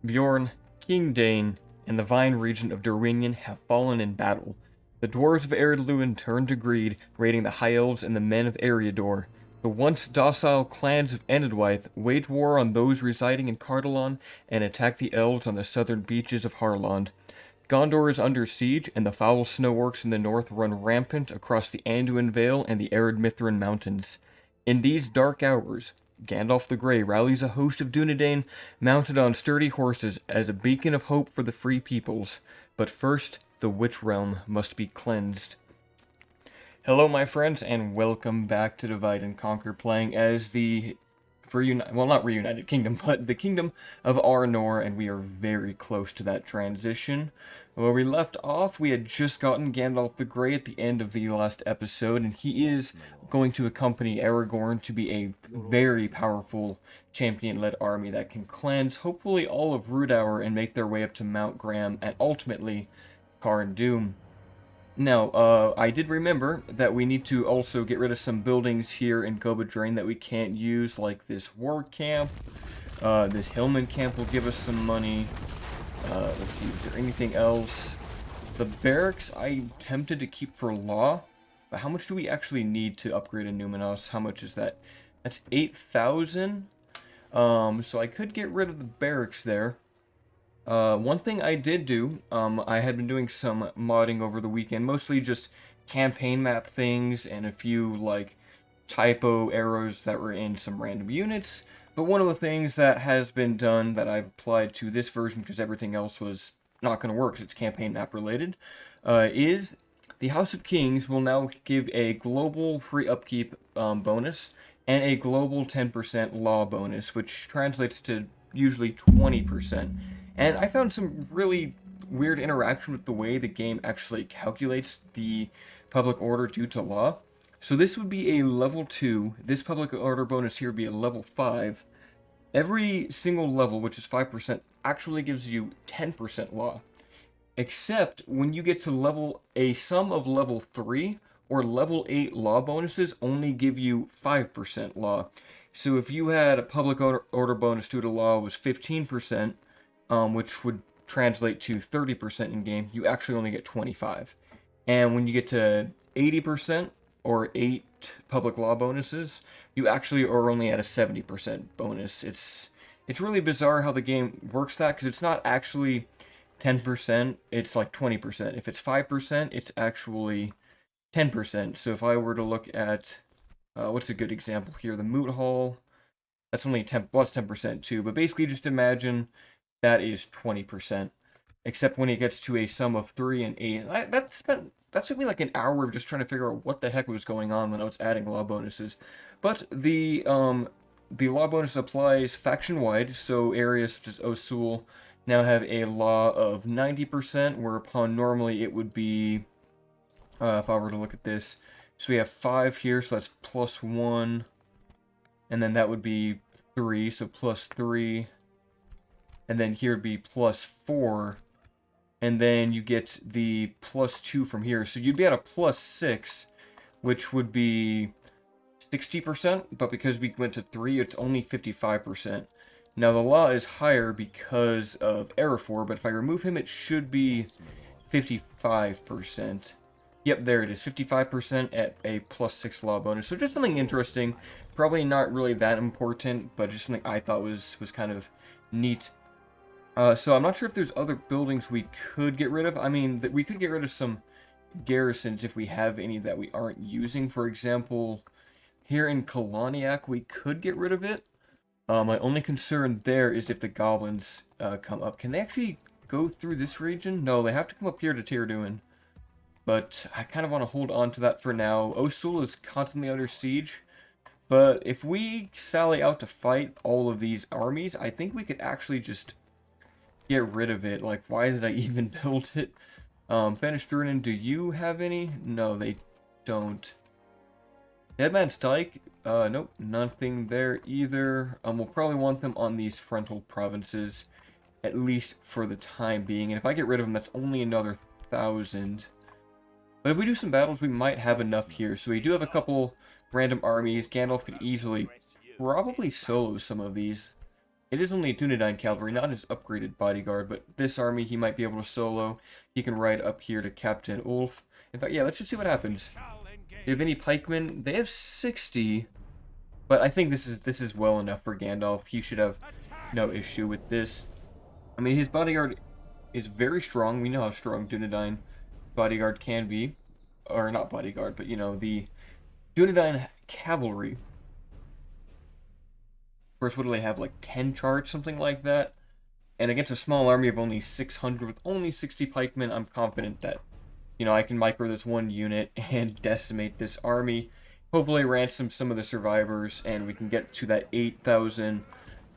Bjorn, King Dane, and the Vine region of Dorwinion have fallen in battle. The dwarves of Ered Luin turned to greed, raiding the High Elves and the men of Eriador. The once docile clans of Enedwythe waged war on those residing in Cardalon and attacked the elves on the southern beaches of Harland. Gondor is under siege, and the foul snow orcs in the north run rampant across the Anduin Vale and the arid Mithrin Mountains. In these dark hours, Gandalf the Grey rallies a host of Dunedain mounted on sturdy horses as a beacon of hope for the free peoples. But first, the Witch Realm must be cleansed. Hello, my friends, and welcome back to Divide and Conquer, playing as the not reunited kingdom, but the kingdom of Arnor, and we are very close to that transition. Where we left off, we had just gotten Gandalf the Grey at the end of the last episode, and he is going to accompany Aragorn to be a very powerful champion-led army that can cleanse, hopefully, all of Rhudaur and make their way up to Mount Graham, and ultimately, Carn Dûm. Now, I did remember that we need to also get rid of some buildings here in Gobadrain that we can't use, like this war camp. This Hillman camp will give us some money. Let's see, is there anything else? The barracks I'm tempted to keep for law, but how much do we actually need to upgrade a Numenos? How much is that? That's 8,000. So I could get rid of the barracks there. One thing I did do, I had been doing some modding over the weekend, mostly just campaign map things and a few, like, typo errors that were in some random units. But one of the things that has been done that I've applied to this version, because everything else was not going to work because it's campaign map related, is the House of Kings will now give a global free upkeep bonus and a global 10% law bonus, which translates to usually 20%. And I found some really weird interaction with the way the game actually calculates the public order due to law. So this would be a level 2. This public order bonus here would be a level 5. Every single level, which is 5%, actually gives you 10% law. Except when you get to a sum of level 3 or level 8 law bonuses only give you 5% law. So if you had a public order bonus due to law was 15%, which would translate to 30% in game, you actually only get 25. And when you get to 80% or 8 public law bonuses, you actually are only at a 70% bonus. It's really bizarre how the game works that, because it's not actually 10%, it's like 20%. If it's 5%, it's actually 10%. So if I were to look at, what's a good example here? The Moot Hall, that's only 10, well, it's 10% too, but basically just imagine that is 20%. Except when it gets to a sum of 3 and 8. That took me like an hour of just trying to figure out what the heck was going on when I was adding law bonuses. But the law bonus applies faction-wide, so areas such as Osul now have a law of 90%, whereupon normally it would be, if I were to look at this, so we have 5 here, so that's plus 1, and then that would be 3, so plus 3, and then here would be plus 4, and then you get the plus 2 from here, so you'd be at a plus 6, which would be 60%, but because we went to 3, it's only 55%. Now, the law is higher because of Arafor, but if I remove him, it should be 55%. Yep, there it is, 55% at a plus 6 law bonus. So just something interesting, probably not really that important, but just something I thought was kind of neat. So I'm not sure if there's other buildings we could get rid of. I mean, we could get rid of some garrisons if we have any that we aren't using. For example, here in Koloniak, we could get rid of it. My only concern there is if the goblins come up. Can they actually go through this region? No, they have to come up here to Tirduin. But I kind of want to hold on to that for now. Osul is constantly under siege. But if we sally out to fight all of these armies, I think we could actually just get rid of it. Like, why did I even build it? Fenestrunen, do you have any? No, they don't. Deadman's Dyke? Nope, nothing there either. We'll probably want them on these frontal provinces, at least for the time being. And if I get rid of them, that's only another 1,000. But if we do some battles, we might have enough here. So we do have a couple random armies. Gandalf could easily probably solo some of these. It is only a Dunedain cavalry, not his upgraded bodyguard, but this army he might be able to solo. He can ride up here to Captain Ulf. In fact, yeah, let's just see what happens. Do you have any pikemen? They have 60, but I think this is well enough for Gandalf. He should have no issue with this. I mean, his bodyguard is very strong. We know how strong Dunedain bodyguard can be. Or not bodyguard, but, you know, the Dunedain cavalry. First, what do they have, like 10 charge, something like that? And against a small army of only 600 with only 60 pikemen, I'm confident that, you know, I can micro this one unit and decimate this army. Hopefully ransom some of the survivors, and we can get to that 8,000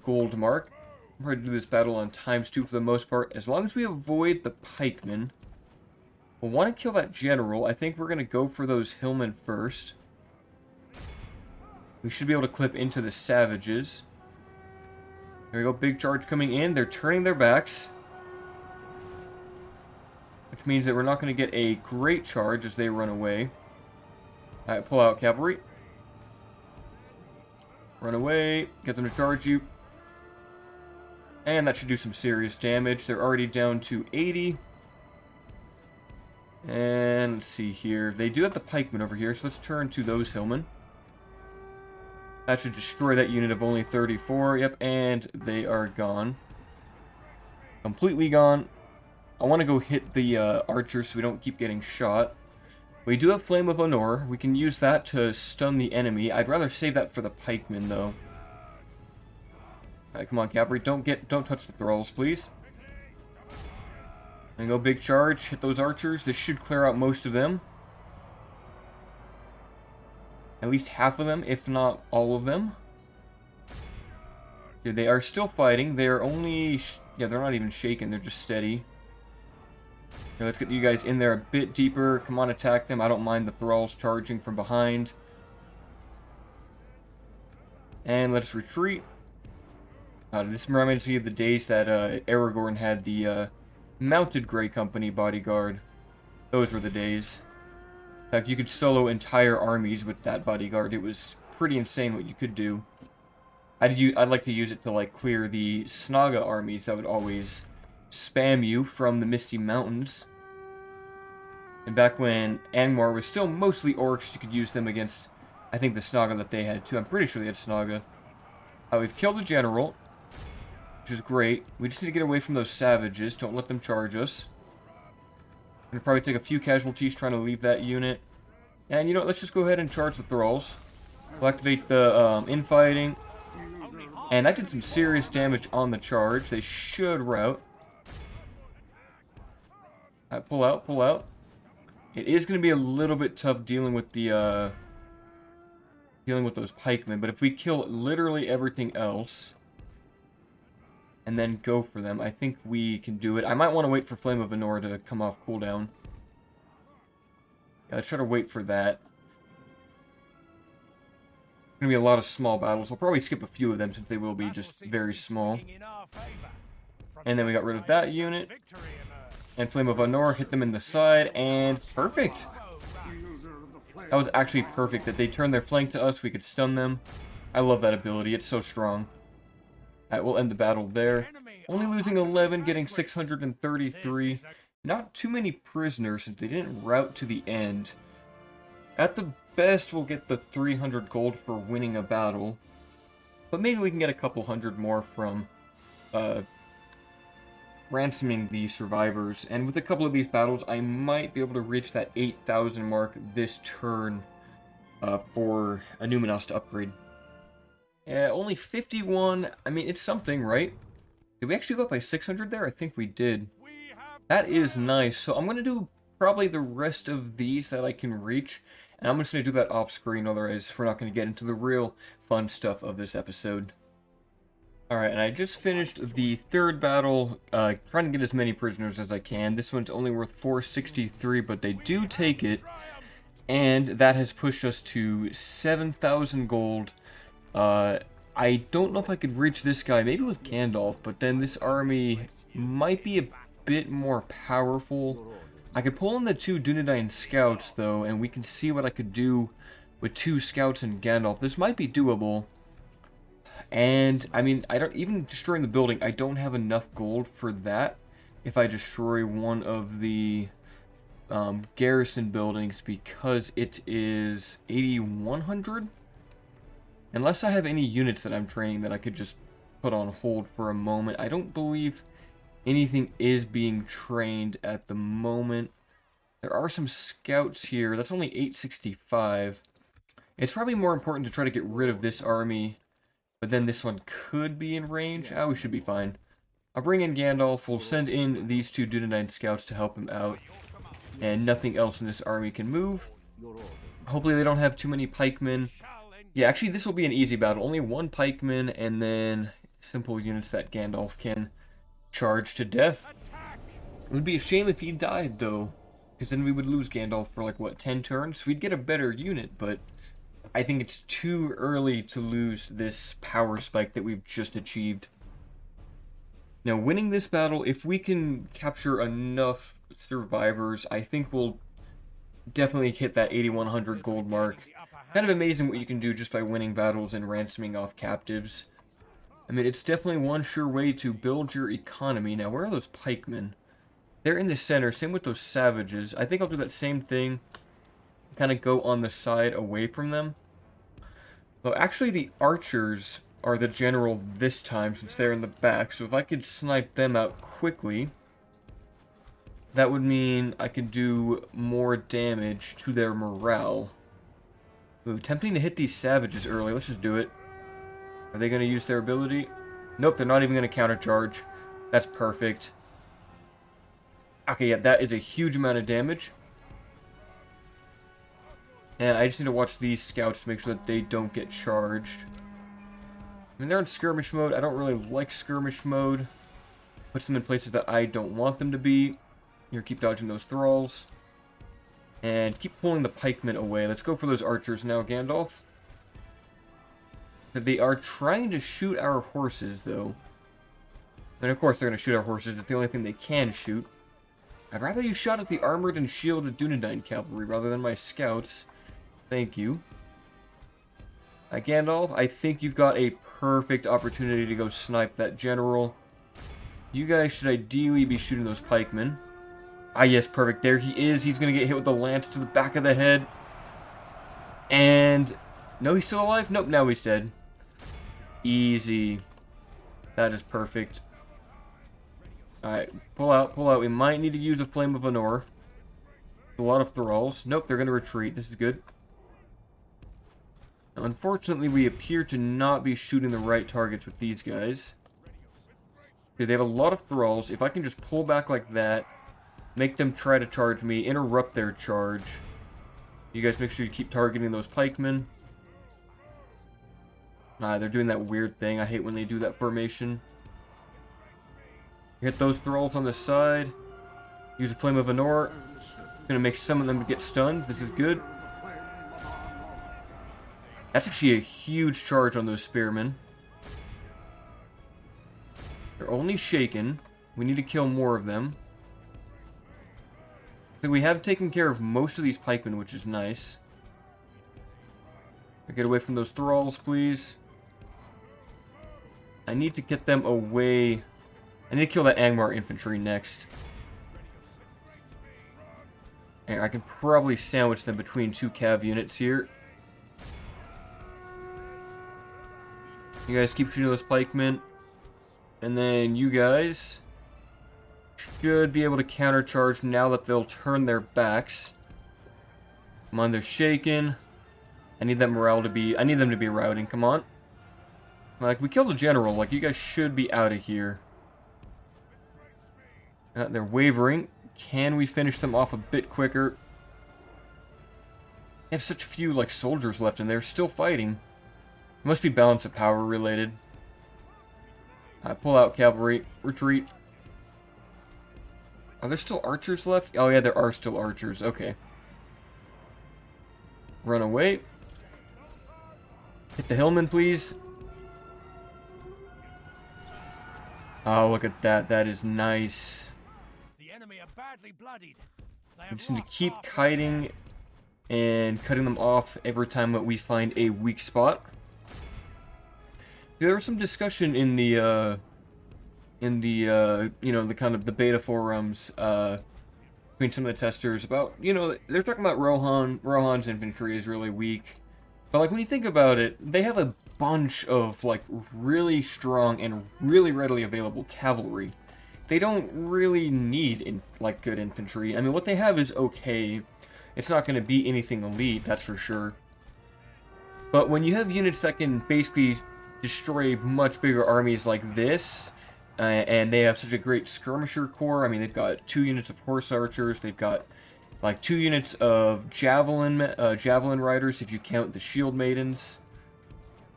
gold mark. I'm ready to do this battle on ×2 for the most part. As long as we avoid the pikemen, we'll want to kill that general. I think we're going to go for those hillmen first. We should be able to clip into the savages. There we go, big charge coming in. They're turning their backs, which means that we're not going to get a great charge as they run away. Alright, pull out cavalry. Run away, get them to charge you. And that should do some serious damage. They're already down to 80. And let's see here. They do have the pikemen over here, so let's turn to those hillmen. That should destroy that unit of only 34. Yep, and they are gone. Completely gone. I want to go hit the archers so we don't keep getting shot. We do have Flame of Arnor. We can use that to stun the enemy. I'd rather save that for the pikemen, though. Alright, come on, cavalry. Don't touch the thralls, please. And go big charge. Hit those archers. This should clear out most of them. At least half of them, if not all of them. Dude, they are still fighting. They are only... yeah, they're not even shaken. They're just steady. Okay, let's get you guys in there a bit deeper. Come on, attack them. I don't mind the thralls charging from behind. And let's retreat. This reminds me of the days that Aragorn had the mounted Grey Company bodyguard. Those were the days. In fact, you could solo entire armies with that bodyguard. It was pretty insane what you could do. I'd like to use it to, like, clear the Snaga armies that would always spam you from the Misty Mountains. And back when Angmar was still mostly orcs, you could use them against, I think, the Snaga that they had too. I'm pretty sure they had Snaga. We've killed the general, which is great. We just need to get away from those savages. Don't let them charge us. I'm going to probably take a few casualties trying to leave that unit. And, you know what, let's just go ahead and charge the thralls. We'll activate the infighting. And that did some serious damage on the charge. They should rout. Alright, pull out, pull out. It is going to be a little bit tough dealing with the those pikemen, but if we kill literally everything else and then go for them, I think we can do it. I might want to wait for Flame of Arnor to come off cooldown. Yeah, let's try to wait for that. Gonna be a lot of small battles. I'll probably skip a few of them since they will be just very small. And then we got rid of that unit. And Flame of Arnor, hit them in the side, and perfect! That was actually perfect, that they turned their flank to us, we could stun them. I love that ability, it's so strong. Alright, we'll end the battle there. Only losing 11, getting 633. Not too many prisoners, since they didn't rout to the end. At the best, we'll get the 300 gold for winning a battle. But maybe we can get a couple hundred more from ransoming the survivors. And with a couple of these battles, I might be able to reach that 8,000 mark this turn for a Numenos to upgrade. Yeah, only 51. I mean, it's something, right? Did we actually go up by 600 there? I think we did. That is nice. So I'm going to do probably the rest of these that I can reach. And I'm just going to do that off screen, otherwise we're not going to get into the real fun stuff of this episode. Alright, and I just finished the third battle, trying to get as many prisoners as I can. This one's only worth 463, but they do take it. And that has pushed us to 7,000 gold. I don't know if I could reach this guy, maybe with Gandalf, but then this army might be a bit more powerful. I could pull in the 2 Dunedain scouts, though, and we can see what I could do with 2 scouts and Gandalf. This might be doable. And, I mean, I don't, even destroying the building, I don't have enough gold for that if I destroy one of the garrison buildings because it is 8,100. Unless I have any units that I'm training that I could just put on hold for a moment. I don't believe anything is being trained at the moment. There are some scouts here. That's only 865. It's probably more important to try to get rid of this army, but then this one could be in range. Oh, we should be fine. I'll bring in Gandalf. We'll send in these two Dunedain scouts to help him out. And nothing else in this army can move. Hopefully they don't have too many pikemen. Yeah, actually this will be an easy battle. Only one pikeman and then simple units that Gandalf can charge to death. It would be a shame if he died though, because then we would lose Gandalf for like, what, 10 turns? We'd get a better unit, but I think it's too early to lose this power spike that we've just achieved. Now, winning this battle, if we can capture enough survivors, I think we'll definitely hit that 8,100 gold mark. Kind of amazing what you can do just by winning battles and ransoming off captives. I mean, it's definitely one sure way to build your economy. Now, where are those pikemen? They're in the center, same with those savages. I think I'll do that same thing. Kind of go on the side away from them. Well, actually, the archers are the general this time since they're in the back. So if I could snipe them out quickly, that would mean I could do more damage to their morale. Ooh, tempting to hit these savages early. Let's just do it. Are they going to use their ability? Nope, they're not even going to countercharge. That's perfect. Okay, yeah, that is a huge amount of damage. And I just need to watch these scouts to make sure that they don't get charged. I mean, they're in skirmish mode. I don't really like skirmish mode. Puts them in places that I don't want them to be. Here, keep dodging those thralls. And keep pulling the pikemen away. Let's go for those archers now, Gandalf. They are trying to shoot our horses, though. And of course they're going to shoot our horses. It's the only thing they can shoot. I'd rather you shot at the armored and shielded Dunedain cavalry rather than my scouts. Thank you. Gandalf, I think you've got a perfect opportunity to go snipe that general. You guys should ideally be shooting those pikemen. Ah, yes, perfect. There he is. He's going to get hit with the lance to the back of the head. And... no, he's still alive? Nope, now he's dead. Easy. That is perfect. Alright, pull out, pull out. We might need to use a Flame of Arnor. A lot of thralls. Nope, they're going to retreat. This is good. Now, unfortunately, we appear to not be shooting the right targets with these guys. Okay, they have a lot of thralls. If I can just pull back like that, make them try to charge me, interrupt their charge. You guys make sure you keep targeting those pikemen. They're doing that weird thing. I hate when they do that formation. Hit those thralls on the side. Use a Flame of Arnor. Gonna make some of them get stunned. This is good. That's actually a huge charge on those spearmen. They're only shaken. We need to kill more of them. We have taken care of most of these pikemen, which is nice. Get away from those thralls, please. I need to get them away. I need to kill that Angmar infantry next. And I can probably sandwich them between two cav units here. You guys keep shooting those pikemen. And then you guys should be able to countercharge now that they'll turn their backs. Come on, they're shaken. I need that morale to be... I need them to be routing. Come on. Like, we killed the general. Like, you guys should be out of here. They're wavering. Can we finish them off a bit quicker? They have such few, like, soldiers left, and they're still fighting. It must be balance of power related. Pull out, cavalry. Retreat. Are there still archers left? Oh, yeah, there are still archers. Okay. Run away. Hit the hillman, please. Oh, look at that. That is nice. The enemy are badly bloodied. We just need to keep kiting and cutting them off every time that we find a weak spot. There was some discussion in the you know, the kind of the beta forums between some of the testers about, you know, they're talking about Rohan's infantry is really weak. But like when you think about it, they have a bunch of like really strong and really readily available cavalry. They don't really need like good infantry. I mean, what they have is okay. It's not going to be anything elite, that's for sure. But when you have units that can basically destroy much bigger armies like this, and they have such a great skirmisher corps. I mean, they've got 2 units of horse archers. They've got like 2 units of javelin riders if you count the shield maidens.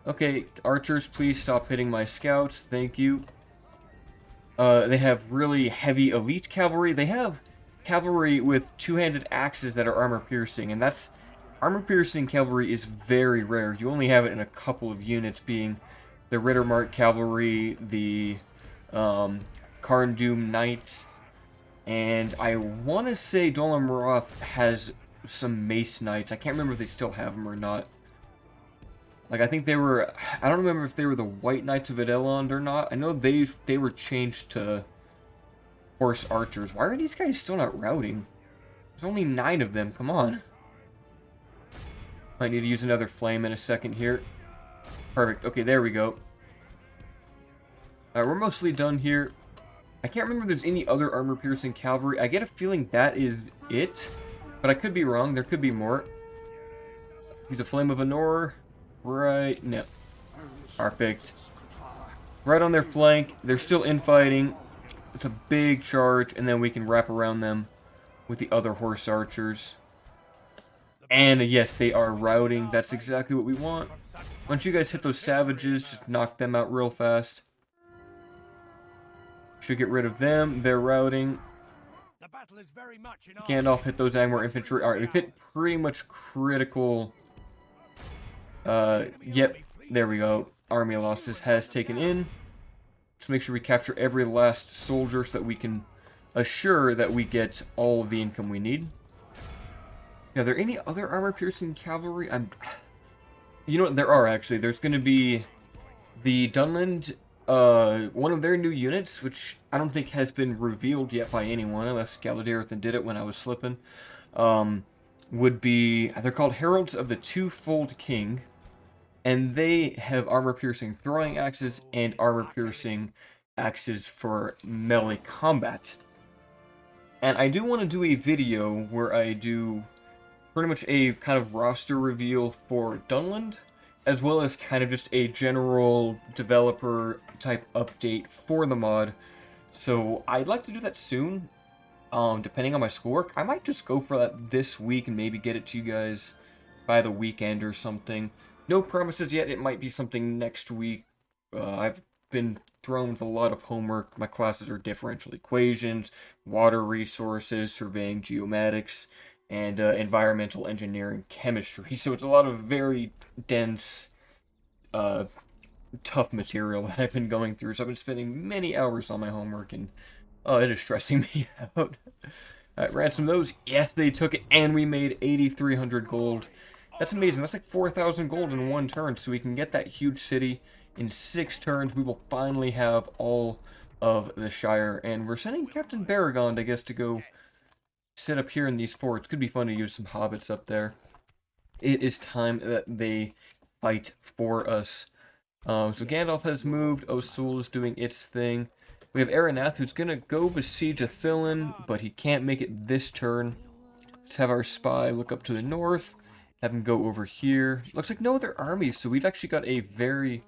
Okay, archers, please stop hitting my scouts. Thank you. They have really heavy elite cavalry. They have cavalry with 2-handed axes that are armor piercing, and that's armor piercing cavalry is very rare. You only have it in a couple of units, being the Rittermark cavalry, the Karndum Knights, and I want to say Dolan Roth has some Mace Knights. I can't remember if they still have them or not. Like, I think they were, I don't remember if they were the White Knights of Adelond or not. I know they were changed to Horse Archers. Why are these guys still not routing? There's only 9 of them, come on. Might need to use another flame in a second here. Perfect, okay, there we go. We're mostly done here. I can't remember if there's any other armor-piercing cavalry. I get a feeling that is it, but I could be wrong. There could be more. Use the Flame of Arnor. Right, no. Perfect. Right on their flank. They're still infighting. It's a big charge, and then we can wrap around them with the other horse archers. And yes, they are routing. That's exactly what we want. Once you guys hit those savages, just knock them out real fast. Should get rid of them. They're routing. Gandalf hit those Angmar infantry. Alright, we've hit pretty much critical. Yep, there we go. Army losses has taken in. Just make sure we capture every last soldier so that we can assure that we get all of the income we need. Are there any other armor-piercing cavalry? You know what? There are, actually. There's going to be the Dunland, one of their new units, which I don't think has been revealed yet by anyone, unless Galadirthan did it when I was slipping, would be, they're called Heralds of the Twofold King, and they have armor-piercing throwing axes and armor-piercing axes for melee combat. And I do want to do a video where I do pretty much a kind of roster reveal for Dunland, as well as kind of just a general developer type update for the mod. So I'd like to do that soon, depending on my schoolwork. I might just go for that this week and maybe get it to you guys by the weekend or something. No promises yet, it might be something next week. I've been thrown with a lot of homework. My classes are differential equations, water resources, surveying geomatics, and environmental engineering chemistry. So it's a lot of very dense, tough material that I've been going through. So I've been spending many hours on my homework, and it is stressing me out. Alright, ransom those. Yes, they took it, and we made 8,300 gold. That's amazing. That's like 4,000 gold in one turn, so we can get that huge city in 6 turns. We will finally have all of the Shire, and we're sending Captain Barragond, I guess, to go sit up here in these forts. Could be fun to use some hobbits up there. It is time that they fight for us. So Gandalf has moved. Osul is doing its thing. We have Aranath, who's going to go besiege Athilin, but he can't make it this turn. Let's have our spy look up to the north. Have him go over here. Looks like no other armies, so we've actually got a very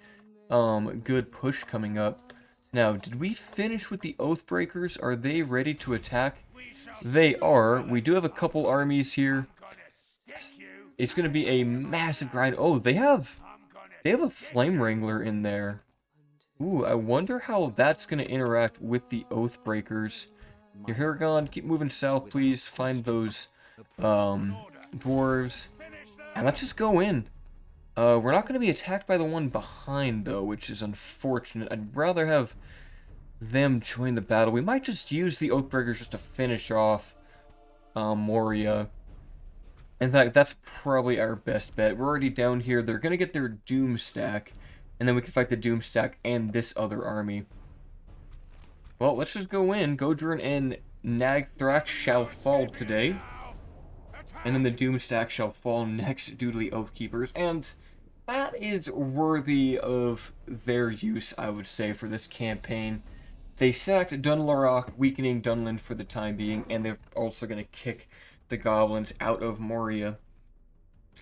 good push coming up. Now, did we finish with the Oathbreakers? Are they ready to attack? They are. We do have a couple armies here. It's going to be a massive grind. Oh, they have a Flame Wrangler in there. Ooh, I wonder how that's going to interact with the Oathbreakers. Your Haragon, keep moving south, please. Find those dwarves. And let's just go in. We're not going to be attacked by the one behind, though, which is unfortunate. I'd rather have them join the battle. We might just use the Oathbreakers just to finish off Moria. In fact, that's probably our best bet. We're already down here. They're going to get their Doom stack. And then we can fight the Doomstack and this other army. Well, let's just go in. Godrun and Nagthrax shall fall today. And then the Doomstack shall fall next due to the Oathkeepers. And that is worthy of their use, I would say, for this campaign. They sacked Dunlarroch, weakening Dunland for the time being, and they're also going to kick the goblins out of Moria.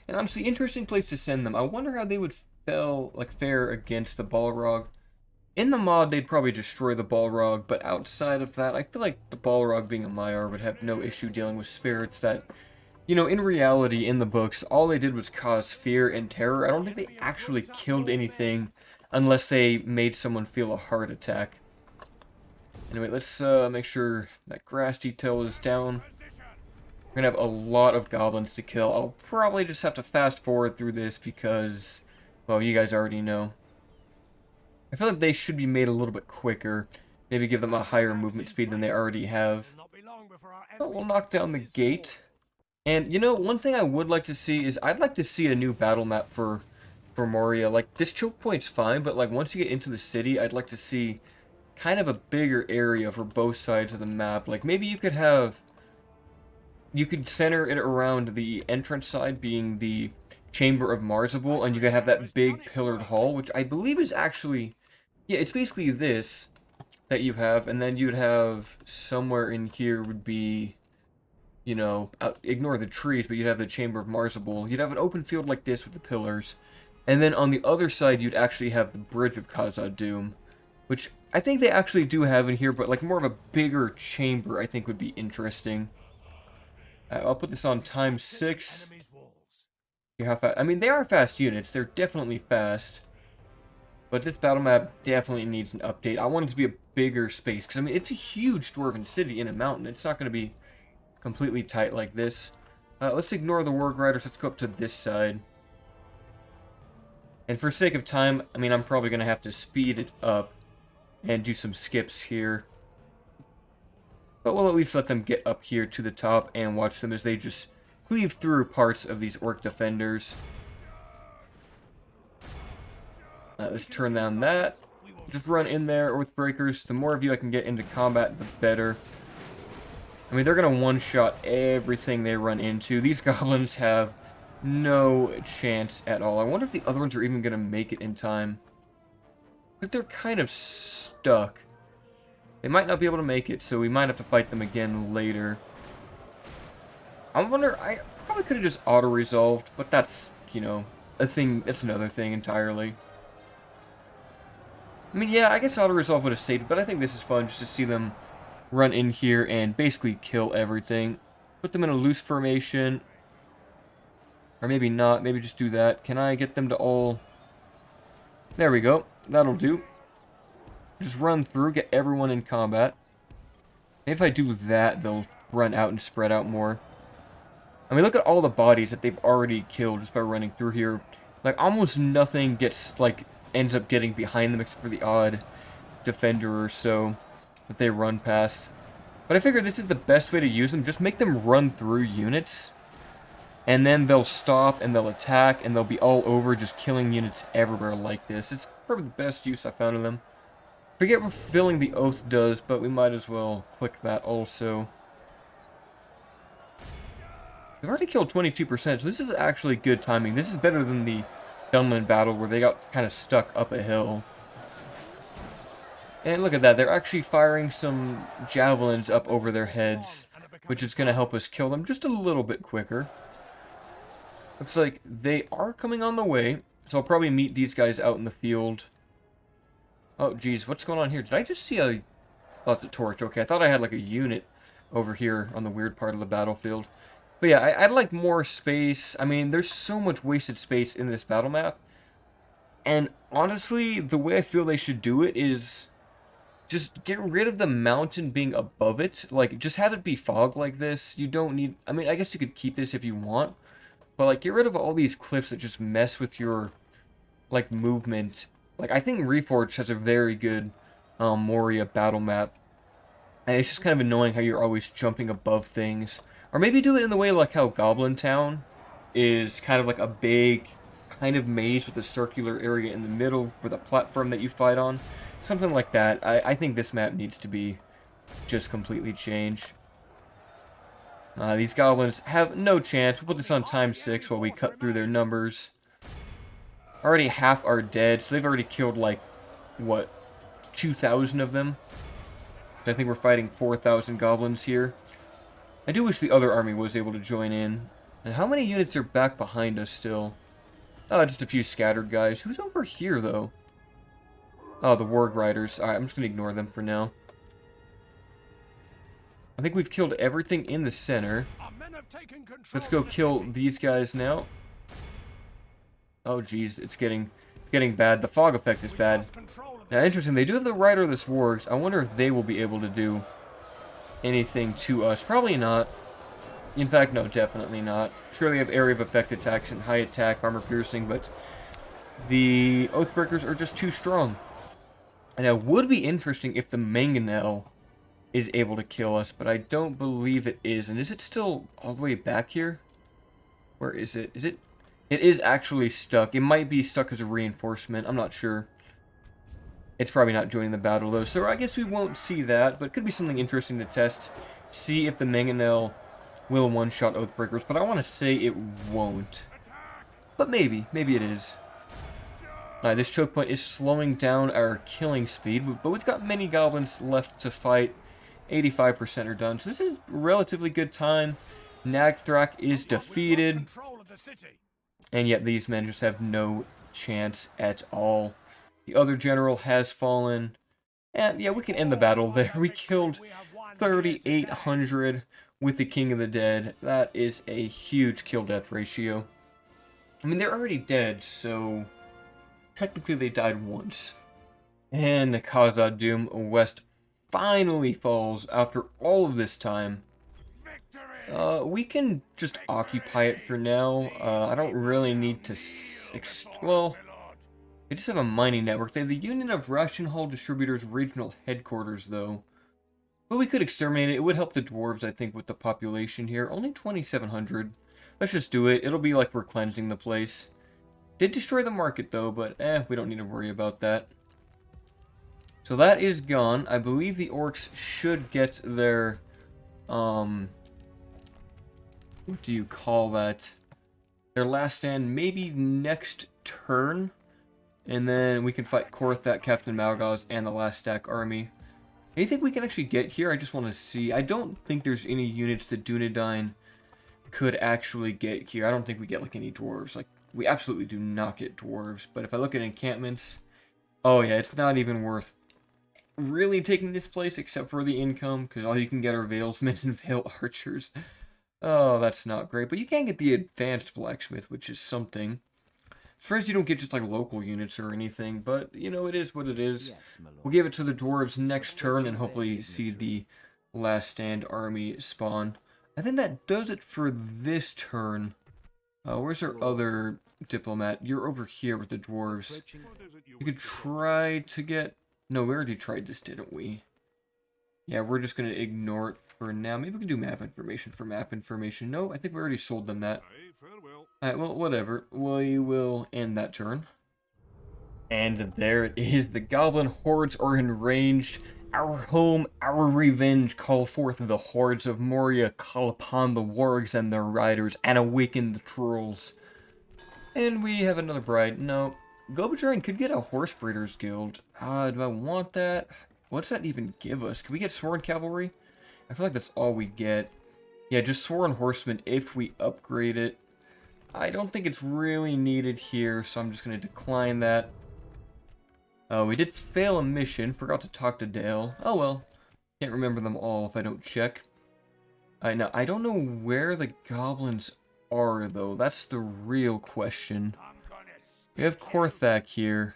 And honestly, interesting place to send them. I wonder how they would fare against the Balrog. In the mod, they'd probably destroy the Balrog, but outside of that, I feel like the Balrog being a Maiar would have no issue dealing with spirits that, you know, in reality, in the books, all they did was cause fear and terror. I don't think they actually killed anything unless they made someone feel a heart attack. Anyway, let's make sure that grass detail is down. We're going to have a lot of goblins to kill. I'll probably just have to fast forward through this because, well, you guys already know. I feel like they should be made a little bit quicker. Maybe give them a higher movement speed than they already have. But we'll knock down the gate. And, you know, one thing I would like to see is I'd like to see a new battle map for Moria. Like, this choke point's fine, but, like, once you get into the city, I'd like to see kind of a bigger area for both sides of the map. Like, maybe you could center it around the entrance side being the Chamber of Marzabul, and you could have that big pillared hall, which I believe is actually, yeah, it's basically this that you have, and then you'd have somewhere in here would be, you know, ignore the trees, but you'd have the Chamber of Marzabul. You'd have an open field like this with the pillars, and then on the other side you'd actually have the Bridge of Khazad-dûm, which I think they actually do have in here, but like more of a bigger chamber I think would be interesting. I'll put this on times 6. I mean, they are fast units. They're definitely fast. But this battle map definitely needs an update. I want it to be a bigger space. Because, I mean, it's a huge dwarven city in a mountain. It's not going to be completely tight like this. Let's ignore the Warg Riders. Let's go up to this side. And for sake of time, I mean, I'm probably going to have to speed it up and do some skips here. But we'll at least let them get up here to the top and watch them as they just cleave through parts of these orc defenders. Let's turn down that. Just run in there with breakers. The more of you I can get into combat, the better. I mean, they're going to one-shot everything they run into. These goblins have no chance at all. I wonder if the other ones are even going to make it in time. But they're kind of stuck. They might not be able to make it, so we might have to fight them again later. I wonder, I probably could have just auto-resolved, but that's, you know, a thing, it's another thing entirely. I mean, yeah, I guess auto-resolve would have saved it, but I think this is fun just to see them run in here and basically kill everything. Put them in a loose formation. Or maybe not, maybe just do that. Can I get them to all... There we go, that'll do. Just run through, get everyone in combat. Maybe if I do that, they'll run out and spread out more. I mean, look at all the bodies that they've already killed just by running through here. Like, almost nothing gets, like, ends up getting behind them except for the odd defender or so that they run past. But I figured this is the best way to use them. Just make them run through units. And then they'll stop and they'll attack and they'll be all over just killing units everywhere like this. It's probably the best use I found of them. Forget what Fulfilling the Oath does, but we might as well click that also. We've already killed 22%, so this is actually good timing. This is better than the Dunland battle where they got kind of stuck up a hill. And look at that, they're actually firing some javelins up over their heads, which is going to help us kill them just a little bit quicker. Looks like they are coming on the way, so I'll probably meet these guys out in the field. Oh, geez, what's going on here? Did I just see a... Oh, it's a torch. Okay, I thought I had, like, a unit over here on the weird part of the battlefield. But yeah, I'd like more space. I mean, there's so much wasted space in this battle map. And honestly, the way I feel they should do it is just get rid of the mountain being above it. Like, just have it be fog like this. You don't need... I mean, I guess you could keep this if you want. But, like, get rid of all these cliffs that just mess with your, like, movement. Like, I think Reforged has a very good Moria battle map. And it's just kind of annoying how you're always jumping above things. Or maybe do it in the way like how Goblin Town is kind of like a big kind of maze with a circular area in the middle with a platform that you fight on. Something like that. I think this map needs to be just completely changed. These goblins have no chance. We'll put this on ×6 while we cut through their numbers. Already half are dead, so they've already killed, like, what, 2,000 of them? I think we're fighting 4,000 goblins here. I do wish the other army was able to join in. And how many units are back behind us still? Oh, just a few scattered guys. Who's over here, though? Oh, the Warg Riders. Alright, I'm just going to ignore them for now. I think we've killed everything in the center. Let's go kill these guys now. Oh, geez, it's getting bad. The fog effect is bad. Now, interesting, they do have the Riderless Wargs. I wonder if they will be able to do anything to us. Probably not. In fact, no, definitely not. Sure, they have area of effect attacks and high attack, armor piercing, but the Oathbreakers are just too strong. And it would be interesting if the Mangonel is able to kill us, but I don't believe it is. And is it still all the way back here? Where is it? Is it? It is actually stuck. It might be stuck as a reinforcement. I'm not sure. It's probably not joining the battle, though, so I guess we won't see that, but it could be something interesting to test. See if the Mangonel will one-shot Oathbreakers, but I want to say it won't. But maybe. Maybe it is. This choke point is slowing down our killing speed, but we've got many goblins left to fight. 85% are done, so this is a relatively good time. Nagthrak is defeated, and yet these men just have no chance at all. The other general has fallen, and yeah, we can end the battle there. We killed 3,800 with the King of the Dead. That is a huge kill-death ratio. I mean, they're already dead, so technically they died once. And Khazad-dûm West finally falls after all of this time. We can just occupy it for now. I don't really need to... well, they just have a mining network. They have the Union of Ration Hall Distributors regional headquarters, though. But we could exterminate it. It would help the dwarves, I think, with the population here. Only 2,700. Let's just do it. It'll be like we're cleansing the place. Did destroy the market, though, but we don't need to worry about that. So that is gone. I believe the orcs should get their, what do you call that? Their last stand maybe next turn. And then we can fight Korthak, Captain Malgaz, and the Last Stack army. Anything we can actually get here? I just want to see. I don't think there's any units that Dunedain could actually get here. I don't think we get, like, any dwarves. Like, we absolutely do not get dwarves. But if I look at encampments... oh, yeah, it's not even worth really taking this place except for the income, because all you can get are Valesmen and Vale Archers. Oh, that's not great. But you can get the Advanced Blacksmith, which is something. As far as you don't get just, like, local units or anything, but, you know, it is what it is. Yes, we'll give it to the dwarves next turn and hopefully see the Last Stand army spawn. I think that does it for this turn. Where's our other diplomat? You're over here with the dwarves. You could try to get... no, we already tried this, didn't we? Yeah, we're just going to ignore it for now. Maybe we can do map information for map information. No, I think we already sold them that. Alright, well, whatever. We will end that turn. And there it is. The goblin hordes are enraged. Our home, our revenge. Call forth the hordes of Moria. Call upon the wargs and their riders, and awaken the trolls. And we have another bride. No. Gobadrain could get a horse breeders guild. Do I want that? What does that even give us? Can we get sworn cavalry? I feel like that's all we get. Yeah, just sworn horsemen if we upgrade it. I don't think it's really needed here, so I'm just going to decline that. We did fail a mission. Forgot to talk to Dale. Oh well. Can't remember them all if I don't check. Now, I don't know where the goblins are, though. That's the real question. We have Korthak here.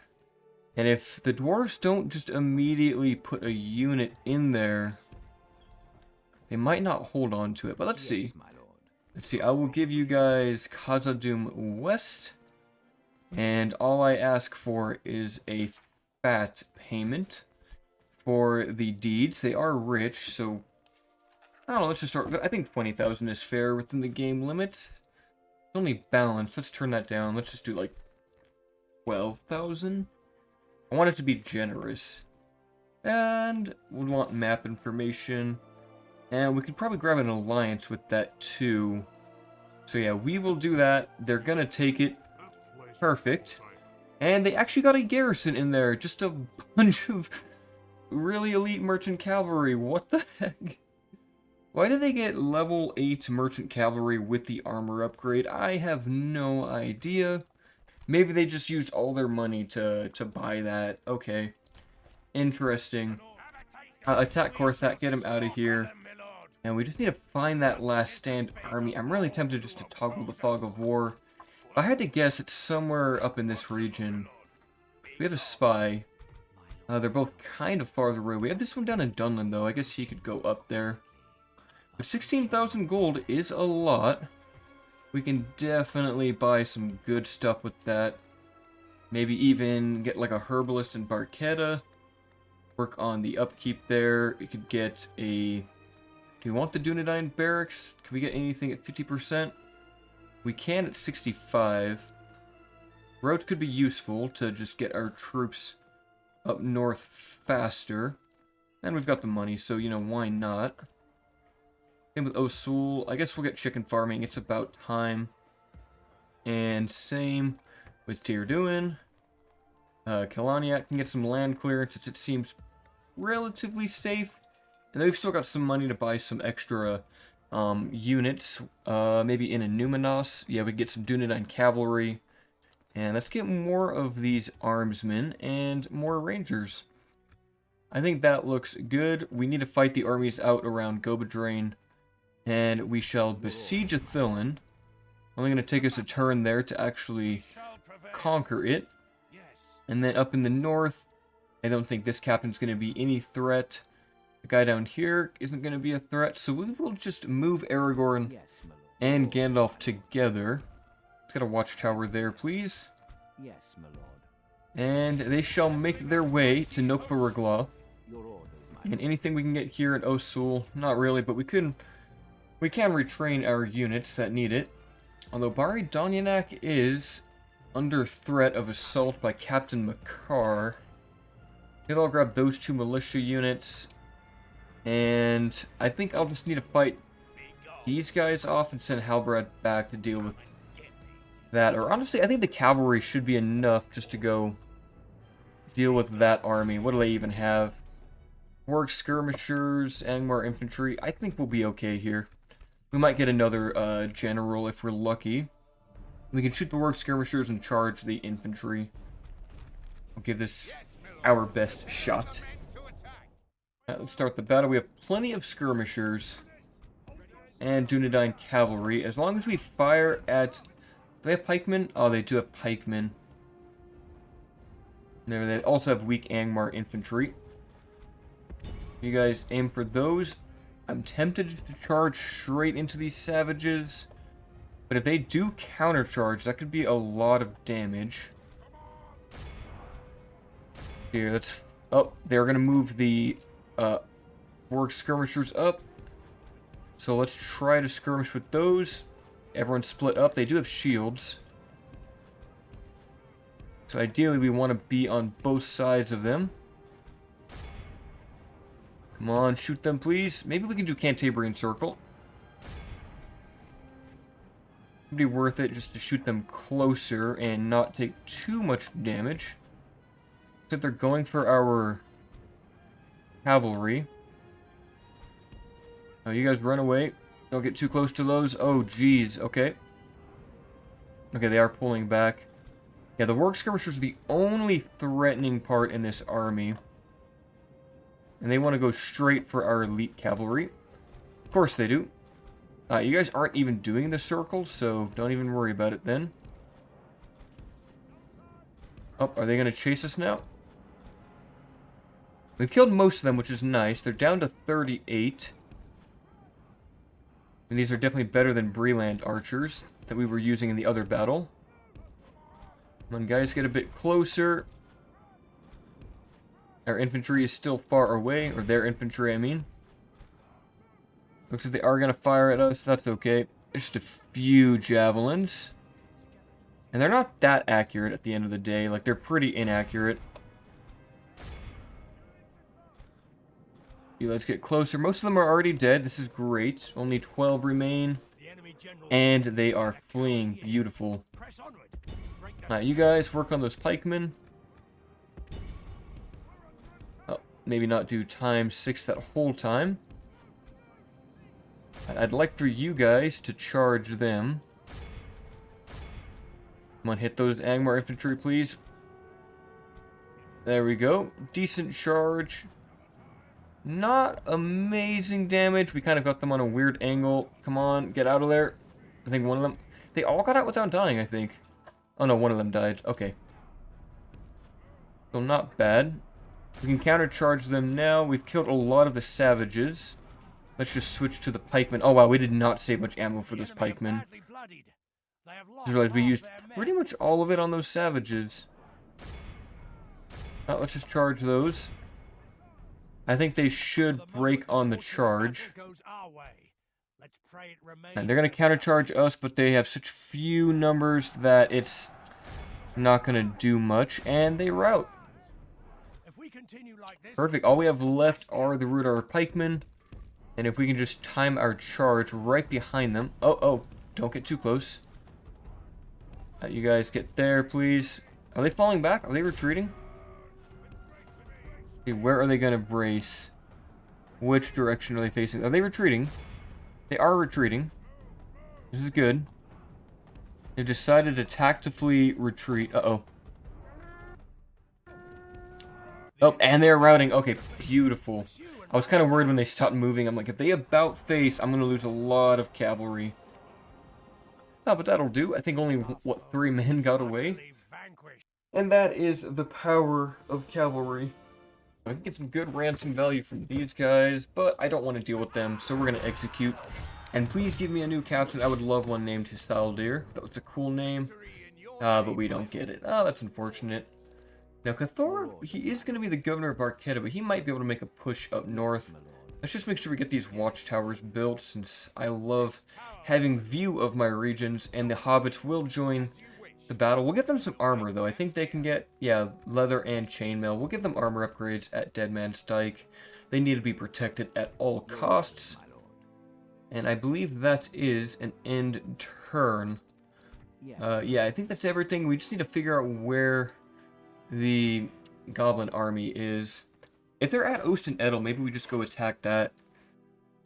And if the dwarves don't just immediately put a unit in there, they might not hold on to it. But let's see. Let's see. I will give you guys Khazad-dûm West. And all I ask for is a fat payment for the deeds. They are rich, so... I don't know, let's just start... I think 20,000 is fair within the game limit. It's only balanced. Let's turn that down. Let's just do, like, 12,000. I want it to be generous. And we want map information. And we could probably grab an alliance with that too. So yeah, we will do that. They're gonna take it. Perfect. And they actually got a garrison in there. Just a bunch of really elite merchant cavalry. What the heck? Why did they get level 8 merchant cavalry with the armor upgrade? I have no idea. Maybe they just used all their money to buy that. Okay. Interesting. Attack Korthak, get him out of here. And we just need to find that last stand army. I'm really tempted just to toggle the fog of war. If I had to guess, it's somewhere up in this region. We have a spy. They're both kind of farther away. We have this one down in Dunland, though. I guess he could go up there. But 16,000 gold is a lot. We can definitely buy some good stuff with that. Maybe even get like a herbalist in Barquetta. Work on the upkeep there. We could get a... Do you want the Dunedain barracks? Can we get anything at 50%? We can at 65. Roads could be useful to just get our troops up north faster. And we've got the money, so, you know, why not? Same with Osul. I guess we'll get chicken farming. It's about time. And same with Tyrduin. Kalaniak can get some land clearance since it seems relatively safe. And then we've still got some money to buy some extra units. Maybe in Numinos. Yeah, we can get some Dunedain cavalry. And let's get more of these armsmen and more rangers. I think that looks good. We need to fight the armies out around Gobadrain. And we shall besiege Athilin. Only going to take us a turn there to actually conquer it. And then up in the north, I don't think this captain's going to be any threat. The guy down here isn't going to be a threat. So we will just move Aragorn and Gandalf together. Let's get a watchtower there, please. Yes, my lord. And they shall make their way to Nokfaragla. Your orders, my And anything we can get here at Osul, not really, but we can retrain our units that need it. Although Bari Donyanak is under threat of assault by Captain Makar. Maybe I'll grab those 2 militia units. And I think I'll just need to fight these guys off and send Halbrad back to deal with that. Or honestly, I think the cavalry should be enough just to go deal with that army. What do they even have? Warg skirmishers, Angmar infantry. I think we'll be okay here. We might get another general if we're lucky. We can shoot the Warg skirmishers and charge the infantry. I'll give this our best shot. Let's start the battle. We have plenty of skirmishers and Dunedain cavalry. As long as we fire at... Do they have pikemen? Oh, they do have pikemen. No, they also have weak Angmar infantry. You guys aim for those. I'm tempted to charge straight into these savages. But if they do countercharge, that could be a lot of damage. Here, let's... Oh, they're going to move the Warg skirmishers up. So let's try to skirmish with those. Everyone split up. They do have shields. So ideally we want to be on both sides of them. Come on, shoot them please. Maybe we can do Cantabrian Circle. It'd be worth it just to shoot them closer and not take too much damage. Except they're going for our cavalry. Oh, you guys run away. Don't get too close to those. Oh, geez. Okay. Okay, they are pulling back. Yeah, the Warg skirmishers are the only threatening part in this army. And they want to go straight for our elite cavalry. Of course they do. You guys aren't even doing the circle, so don't even worry about it then. Oh, are they going to chase us now? We've killed most of them, which is nice. They're down to 38. And these are definitely better than Breland archers that we were using in the other battle. Come on, guys, get a bit closer. Our infantry is still far away, or their infantry, I mean. Looks like they are going to fire at us. That's okay. Just a few javelins. And they're not that accurate at the end of the day. Like, they're pretty inaccurate. Okay, let's get closer. Most of them are already dead. This is great. Only 12 remain. The enemy general And they are fleeing. Beautiful. press onward. Break the Now, you guys work on those pikemen. Oh, maybe not do ×6 that whole time. I'd like for you guys to charge them. Come on, hit those Angmar infantry, please. There we go. Decent charge. Not amazing damage. We kind of got them on a weird angle. Come on, get out of there. I think one of them... They all got out without dying, I think. Oh no, one of them died. Okay. So not bad. We can countercharge them now. We've killed a lot of the savages. Let's just switch to the pikemen. Oh wow, we did not save much ammo for those enemy are pikemen. badly bloodied. They have I lost realized we half used their men. pretty much all of it on those savages. Let's just charge those. I think they should The break moment on the fortune charge. battle goes our way. Let's pray it remains And they're going to countercharge us, but they have such few numbers that it's not going to do much. And they rout. If we continue like this, Perfect. All we have left are the Rudar pikemen. And if we can just time our charge right behind them. Oh, don't get too close. You guys get there, please. Are they falling back? Are they retreating? Okay, where are they going to brace? Which direction are they facing? Are they retreating? They are retreating. This is good. They decided to tactically retreat. Uh-oh. Oh, and they're routing. Okay, beautiful. I was kind of worried when they stopped moving. I'm like, if they about face, I'm going to lose a lot of cavalry. Oh, but that'll do. I think only, what, 3 men got away? utterly vanquished. And that is the power of cavalry. I can get some good ransom value from these guys, but I don't want to deal with them, so we're going to execute. And please give me a new captain. I would love one named Histaldir. That was a cool name. But we don't get it. Oh, that's unfortunate. Now, Cathor, he is going to be the governor of Arquetta, but he might be able to make a push up north. Let's just make sure we get these watchtowers built, since I love having view of my regions, and the hobbits will join the battle. We'll get them some armor, though. I think they can get, yeah, leather and chainmail. We'll give them armor upgrades at Dead Man's Dyke. They need to be protected at all costs. And I believe that is an end turn. Yeah, I think that's everything. We just need to figure out where the goblin army is. If they're at Osten Edel, maybe we just go attack that.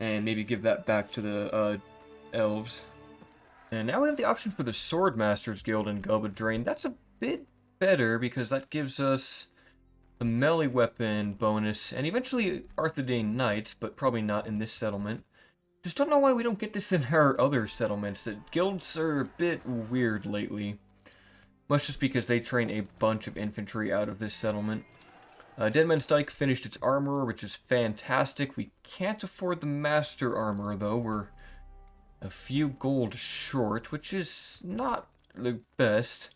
And maybe give that back to the elves. And now we have the option for the Swordmasters Guild in Gulbadrain. That's a bit better because that gives us the melee weapon bonus. And eventually Arthedain Knights, but probably not in this settlement. Just don't know why we don't get this in our other settlements. The guilds are a bit weird lately. Much just because they train a bunch of infantry out of this settlement. Dead Man's Dyke finished its armor, which is fantastic. We can't afford the master armor, though. We're a few gold short, which is not the best.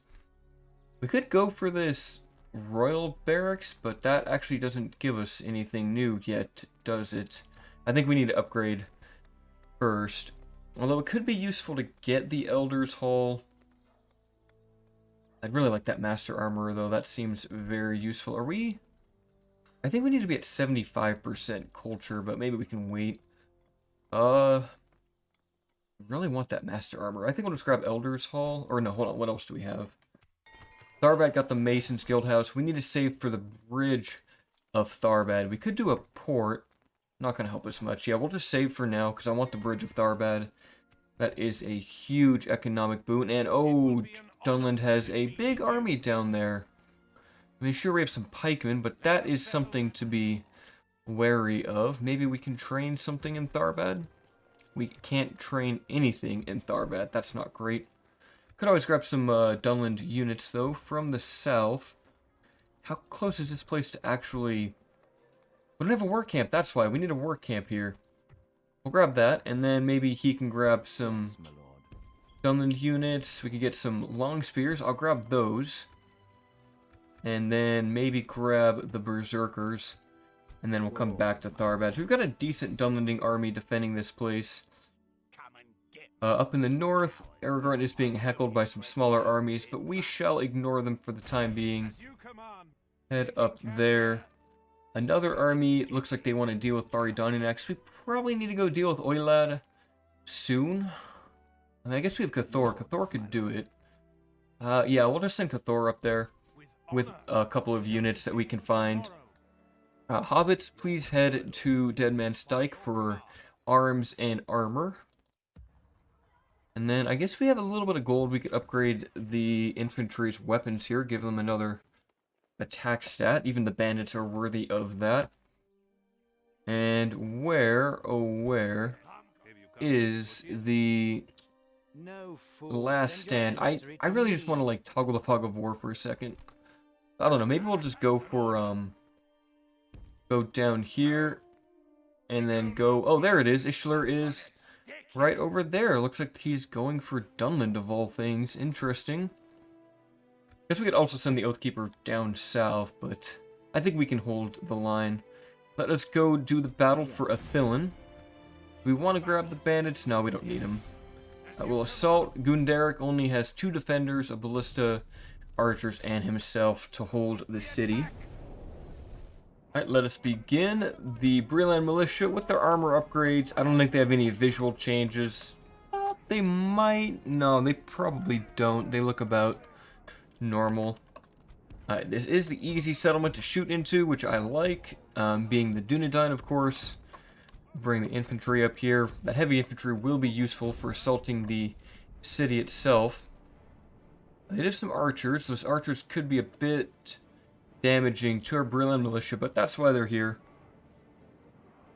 We could go for this royal barracks, but that actually doesn't give us anything new yet, does it? I think we need to upgrade first. Although it could be useful to get the Elder's Hall. I'd really like that master armor, though. That seems very useful. Are we... I think we need to be at 75% culture, but maybe we can wait. I really want that master armor. I think I'll just grab Elder's Hall. Or no, hold on. What else do we have? Tharbad got the Mason's Guildhouse. We need to save for the Bridge of Tharbad. We could do a port. Not going to help us much. Yeah, we'll just save for now, because I want the Bridge of Tharbad. That is a huge economic boon. And, oh, Dunland has a big army down there. I mean, sure, we have some pikemen, but that is something to be wary of. Maybe we can train something in Tharbad? We can't train anything in Tharbad. That's not great. Could always grab some Dunland units, though, from the south. How close is this place to actually... We don't have a war camp, that's why. We need a war camp here. We'll grab that, and then maybe he can grab some Dunland units. We could get some long spears. I'll grab those. And then maybe grab the Berserkers. And then we'll come back to Tharbad. We've got a decent Dunlanding army defending this place. Come and get Up in the north, Aragorn is being heckled by some smaller armies, but we shall ignore them for the time being. You command. Head up there. Another army looks like they want to deal with Baridani next. We probably need to go deal with Oilad soon. I mean, I guess we have Cathor. Cathor could do it. Yeah, we'll just send Cathor up there with a couple of units that we can find. Hobbits, please head to Dead Man's Dyke for arms and armor. And then I guess we have a little bit of gold. We could upgrade the infantry's weapons here, give them another attack stat. Even the bandits are worthy of that. And where, oh where, is the last stand? I really just want to like toggle the fog of war for a second. I don't know, maybe we'll just go for, go down here, and then go, oh there it is, Ishlar is right over there. Looks like he's going for Dunland of all things. Interesting. Guess we could also send the Oathkeeper down south, but I think we can hold the line. Let us go do the battle for Athilin. Do we want to grab the bandits? No, we don't need them. We'll assault. Gunderic only has 2 defenders, a ballista, archers, and himself to hold the city. Alright, let us begin. The Breland Militia with their armor upgrades. I don't think they have any visual changes. They might. No, they probably don't. They look about normal. This is the easy settlement to shoot into, which I like. Being the Dunedain, of course. Bring the infantry up here. That heavy infantry will be useful for assaulting the city itself. They have some archers. Those archers could be a bit damaging to our Breland Militia, but that's why they're here.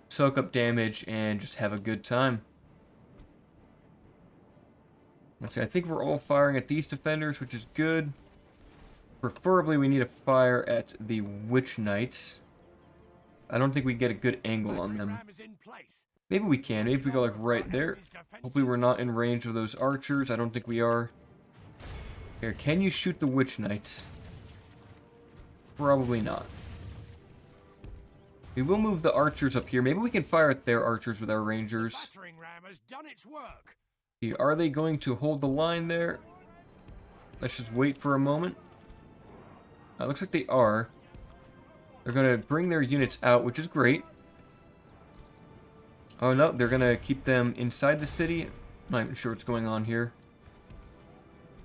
Soak up damage and just have a good time. Okay, I think we're all firing at these defenders, which is good. Preferably we need to fire at the Witch Knights. I don't think we get a good angle on them. Maybe we can. Maybe if we go like right there. Hopefully we're not in range of those archers. I don't think we are. Here, can you shoot the Witch Knights? Probably not. We will move the archers up here. Maybe we can fire at their archers with our rangers. Are they going to hold the line there? Let's just wait for a moment. Looks like they are. They're going to bring their units out, which is great. Oh no, they're going to keep them inside the city. I'm not even sure what's going on here.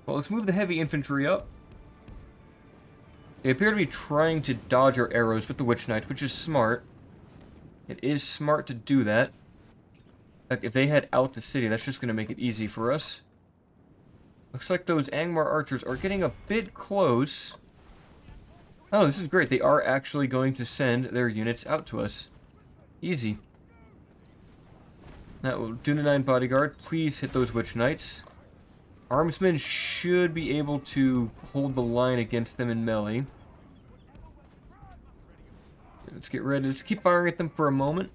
Well, let's move the heavy infantry up. They appear to be trying to dodge our arrows with the Witch Knights, which is smart. It is smart to do that. Like, if they head out the city, that's just going to make it easy for us. Looks like those Angmar archers are getting a bit close. Oh, this is great. They are actually going to send their units out to us. Easy. Now, Dunedain bodyguard, please hit those Witch Knights. Armsmen should be able to hold the line against them in melee. Let's get ready. Let's keep firing at them for a moment.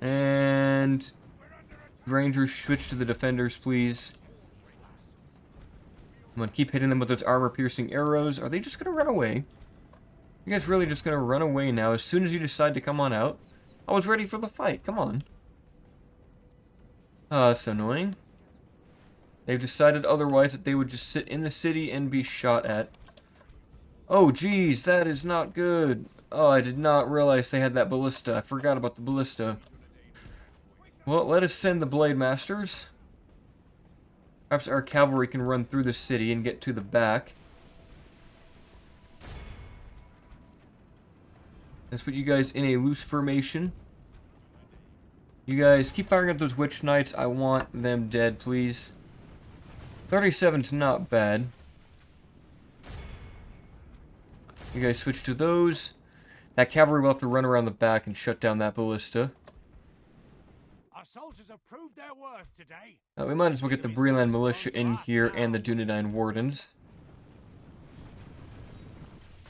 And Rangers, switch to the defenders, please. I'm gonna keep hitting them with those armor-piercing arrows. Are they just gonna run away? You guys really just gonna run away now as soon as you decide to come on out? I was ready for the fight. Come on. That's annoying. They've decided otherwise, that they would just sit in the city and be shot at. Oh, geez, that is not good. Oh, I did not realize they had that ballista. I forgot about the ballista. Well, let us send the Blade Masters. Perhaps our cavalry can run through the city and get to the back. Let's put you guys in a loose formation. You guys keep firing at those Witch Knights. I want them dead, please. 37's not bad. You guys switch to those. That cavalry will have to run around the back and shut down that ballista. Our soldiers have proved their worth today. We might as well get the Breland Militia in here and the Dunedain Wardens.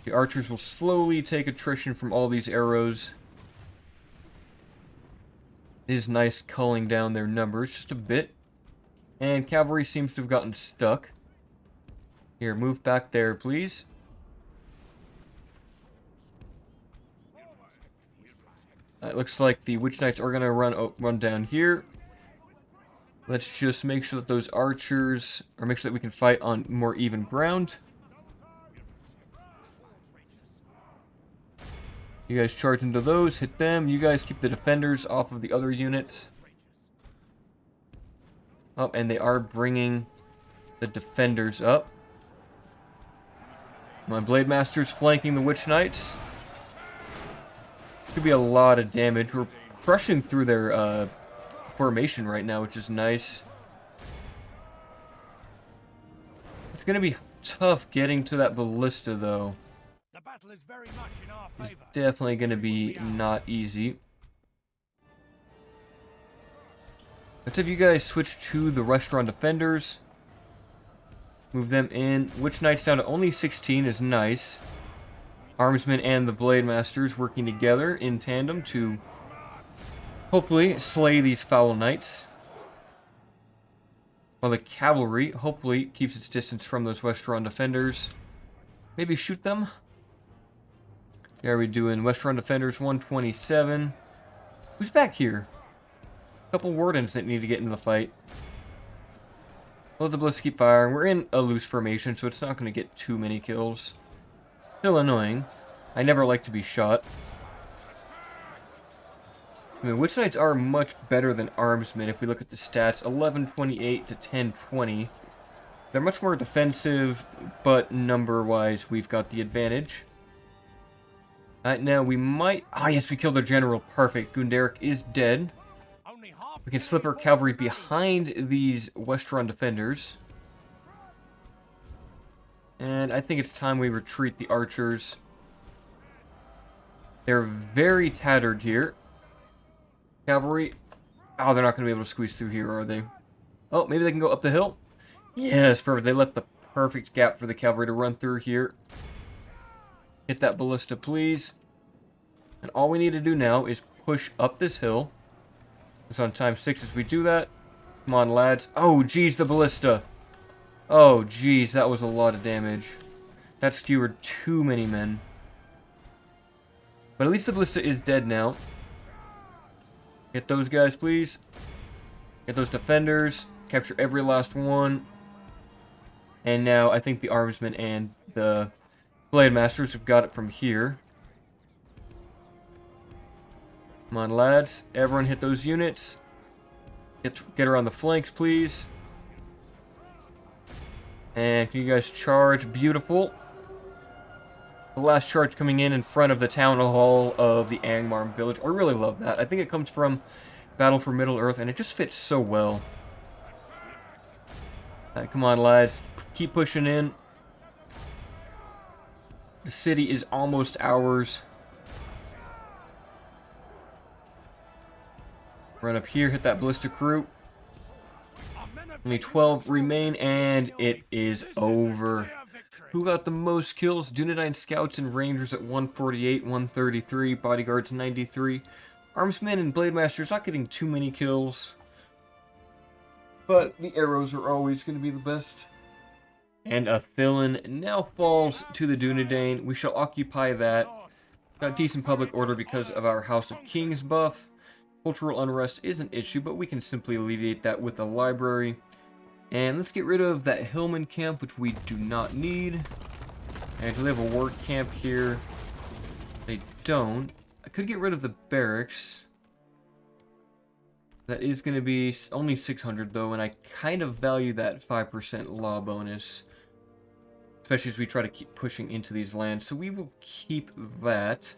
The archers will slowly take attrition from all these arrows. It is nice culling down their numbers just a bit. And cavalry seems to have gotten stuck. Here, move back there, please. It looks like the Witch Knights are going to run down here. Let's just make sure that those archers, or make sure that we can fight on more even ground. You guys charge into those, hit them. You guys keep the defenders off of the other units. Oh, and they are bringing the defenders up. My Blade Master's flanking the Witch Knights. Could be a lot of damage. We're crushing through their formation right now, which is nice. It's going to be tough getting to that ballista, though. The battle is very much in our It's favor. definitely going to be not easy. Let's have you guys switch to the restaurant defenders. Move them in. Witch Knights down to only 16 is nice. Armsmen and the Blade Masters working together in tandem to hopefully slay these foul knights. While the cavalry hopefully keeps its distance from those Westron defenders. Maybe shoot them. How are we doing? Westron defenders 127. Who's back here? A couple wardens that need to get in the fight. Let the blitz keep firing. We're in a loose formation, so it's not going to get too many kills. Still annoying. I never like to be shot. I mean, Witch Knights are much better than Armsmen if we look at the stats. 1128 to 1020. They're much more defensive, but number-wise, we've got the advantage. Now we might... Ah, yes, we killed their general. Perfect. Gunderic is dead. We can slip our cavalry behind these Westron defenders. And I think it's time we retreat the archers. They're very tattered here. Cavalry. Oh, they're not going to be able to squeeze through here, are they? Oh, maybe they can go up the hill. Yes, perfect. They left the perfect gap for the cavalry to run through here. Hit that ballista, please. And all we need to do now is push up this hill. It's on ×6 as we do that. Come on, lads. Oh, geez, the ballista. Oh, geez, that was a lot of damage. That skewered too many men. But at least the ballista is dead now. Get those guys, please. Get those defenders. Capture every last one. And now I think the Armsmen and the Blade Masters have got it from here. Come on, lads. Everyone hit those units. Get around the flanks, please. And can you guys charge? Beautiful. The last charge coming in front of the town hall of the Angmar village. I really love that. I think it comes from Battle for Middle-earth, and it just fits so well. Come on, lads. Keep pushing in. The city is almost ours. Run up here, hit that ballista crew. Only 12 remain, and it is over. Who got the most kills? Dunedain Scouts and Rangers at 148, 133, Bodyguards 93. Armsmen and Blade Masters not getting too many kills. But the arrows are always going to be the best. And a Thillin now falls to the Dunedain. We shall occupy that. Got decent public order because of our House of Kings buff. Cultural unrest is an issue, but we can simply alleviate that with the library. And let's get rid of that Hillman camp, which we do not need. And do they have a war camp here? They don't. I could get rid of the barracks. That is going to be only 600 though, and I kind of value that 5% law bonus. Especially as we try to keep pushing into these lands. So we will keep that.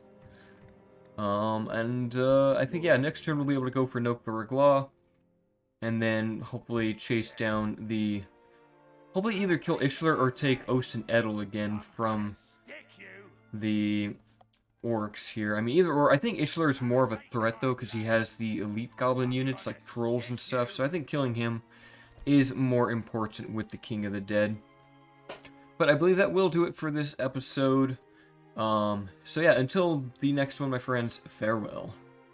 I think, yeah, next turn we'll be able to go for Noak Baraglaw. And then hopefully chase down the... Hopefully either kill Ishlar or take Osten Edel again from the orcs here. I mean, either or. I think Ishlar is more of a threat, though, because he has the elite goblin units, like trolls and stuff. So I think killing him is more important with the King of the Dead. But I believe that will do it for this episode. So yeah, until the next one, my friends, farewell.